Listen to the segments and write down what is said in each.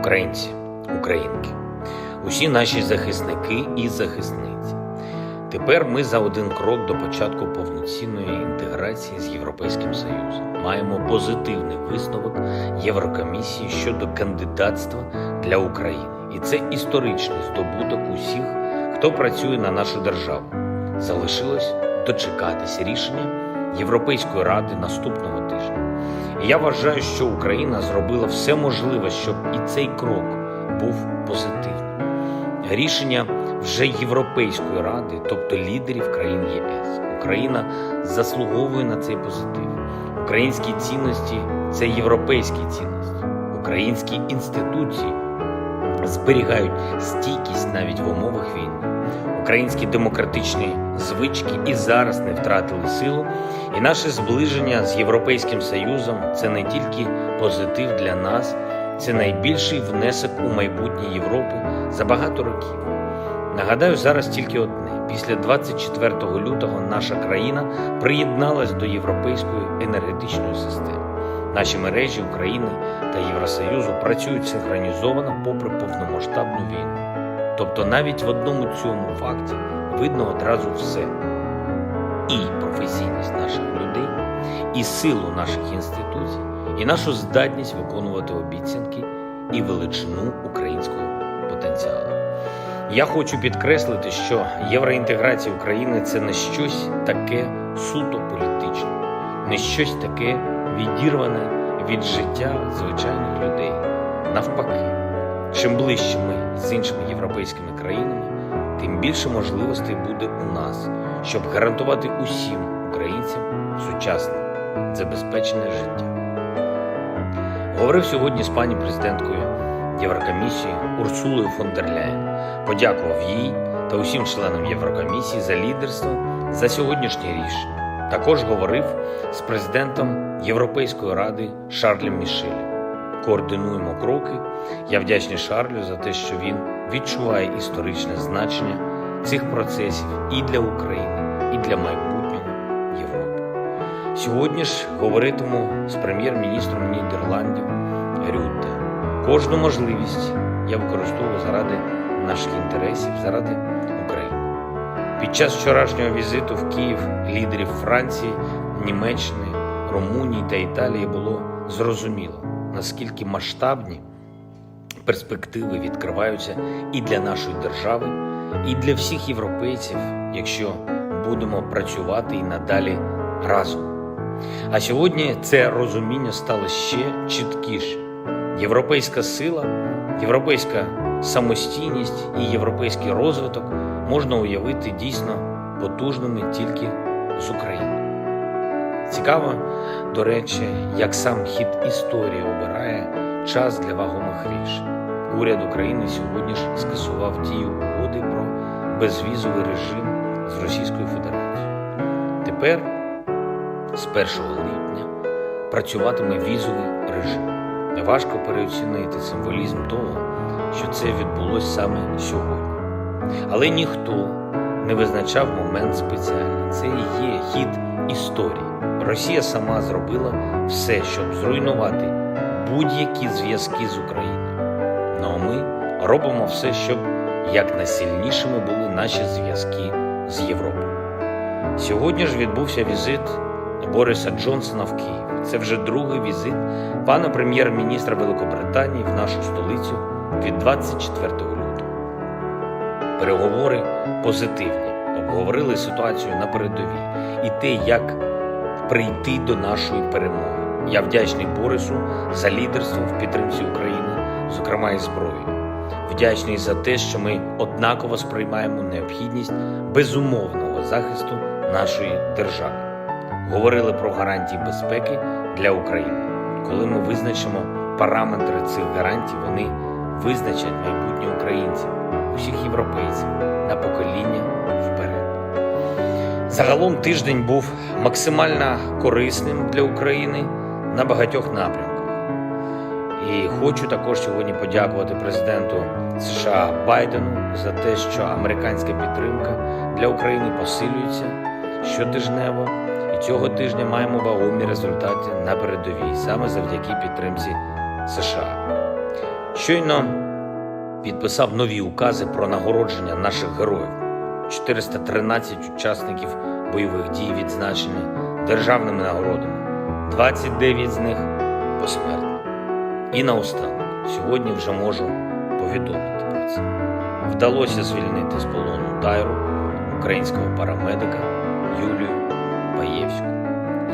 Українці, українки, усі наші захисники і захисниці. Тепер ми за один крок до початку повноцінної інтеграції з Європейським Союзом. Маємо позитивний висновок Єврокомісії щодо кандидатства для України. І це історичний здобуток усіх, хто працює на нашу державу. Залишилось дочекатися рішення Європейської ради наступного тижня. І я вважаю, що Україна зробила все можливе, щоб і цей крок був позитивним. Рішення вже Європейської ради, тобто лідерів країн ЄС. Україна заслуговує на цей позитив. Українські цінності – це європейські цінності. Українські інституції зберігають стійкість навіть в умовах війни. Українські демократичні звички і зараз не втратили силу. І наше зближення з Європейським Союзом – це не тільки позитив для нас, це найбільший внесок у майбутнє Європи за багато років. Нагадаю зараз тільки одне. Після 24 лютого наша країна приєдналась до європейської енергетичної системи. Наші мережі України та Євросоюзу працюють синхронізовано попри повномасштабну війну. Тобто навіть в одному цьому факті видно одразу все. І професійність наших людей, і силу наших інституцій, і нашу здатність виконувати обіцянки, і величину українського потенціалу. Я хочу підкреслити, що євроінтеграція України – це не щось таке суто політичне, не щось таке відірване від життя звичайних людей. Навпаки, чим ближче ми з іншими європейськими країнами, тим більше можливостей буде у нас, щоб гарантувати усім українцям сучасне, забезпечене життя. Говорив сьогодні з пані президенткою Єврокомісії Урсулою фон дер Ляєн. Подякував їй та усім членам Єврокомісії за лідерство, за сьогоднішнє рішення. Також говорив з президентом Європейської ради Шарлем Мішелем. Координуємо кроки. Я вдячний Шарлю за те, що він відчуває історичне значення цих процесів і для України, і для майбутнього Європи. Сьогодні ж говоритиму з прем'єр-міністром Нідерландів Рютте. Кожну можливість я використовую заради наших інтересів, заради України. Під час вчорашнього візиту в Київ лідерів Франції, Німеччини, Румунії та Італії було зрозуміло, наскільки масштабні перспективи відкриваються і для нашої держави, і для всіх європейців, якщо будемо працювати і надалі разом. А сьогодні це розуміння стало ще чіткіше. Європейська сила, європейська самостійність і європейський розвиток можна уявити дійсно потужними тільки з України. Цікаво, до речі, як сам хід історії обирає час для вагомих рішень. Уряд України сьогодні ж скасував дію угоди про безвізовий режим з Російською Федерацією. Тепер, з 1 липня, працюватиме візовий режим. Важко переоцінити символізм того, що це відбулося саме сьогодні. Але ніхто не визначав момент спеціально. Це і є хід історії. Росія сама зробила все, щоб зруйнувати будь-які зв'язки з Україною. Ну а ми робимо все, щоб якнайсильнішими були наші зв'язки з Європою. Сьогодні ж відбувся візит Бориса Джонсона в Київ. Це вже другий візит пана прем'єр-міністра Великобританії в нашу столицю від 24 лютого. Переговори позитивні. Обговорили ситуацію на передовій і те, як прийти до нашої перемоги. Я вдячний Борису за лідерство в підтримці України, зокрема і зброєю. Вдячний за те, що ми однаково сприймаємо необхідність безумовного захисту нашої держави. Говорили про гарантії безпеки для України. Коли ми визначимо параметри цих гарантій, вони визначать майбутнє українців, усіх європейців на покоління вперед. Загалом тиждень був максимально корисним для України на багатьох напрямках. І хочу також сьогодні подякувати президенту США Байдену за те, що американська підтримка для України посилюється щотижнево. І цього тижня маємо вагомі результати на передовій, саме завдяки підтримці США. Щойно підписав нові укази про нагородження наших героїв. 413 учасників бойових дій відзначені державними нагородами, 29 з них посмертно. І наостанок, сьогодні вже можу повідомити про це. Вдалося звільнити з полону Тайру, українського парамедика Юлію Паєвську.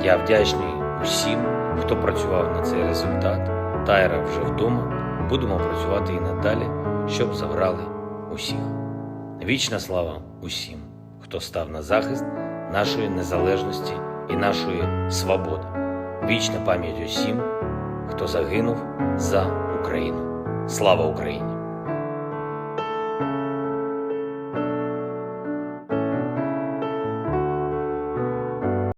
Я вдячний усім, хто працював на цей результат. Тайра вже вдома. Будемо працювати і надалі, щоб забрали усіх. Вічна слава усім, хто став на захист нашої незалежності і нашої свободи. Вічна пам'ять усім, хто загинув за Україну. Слава Україні!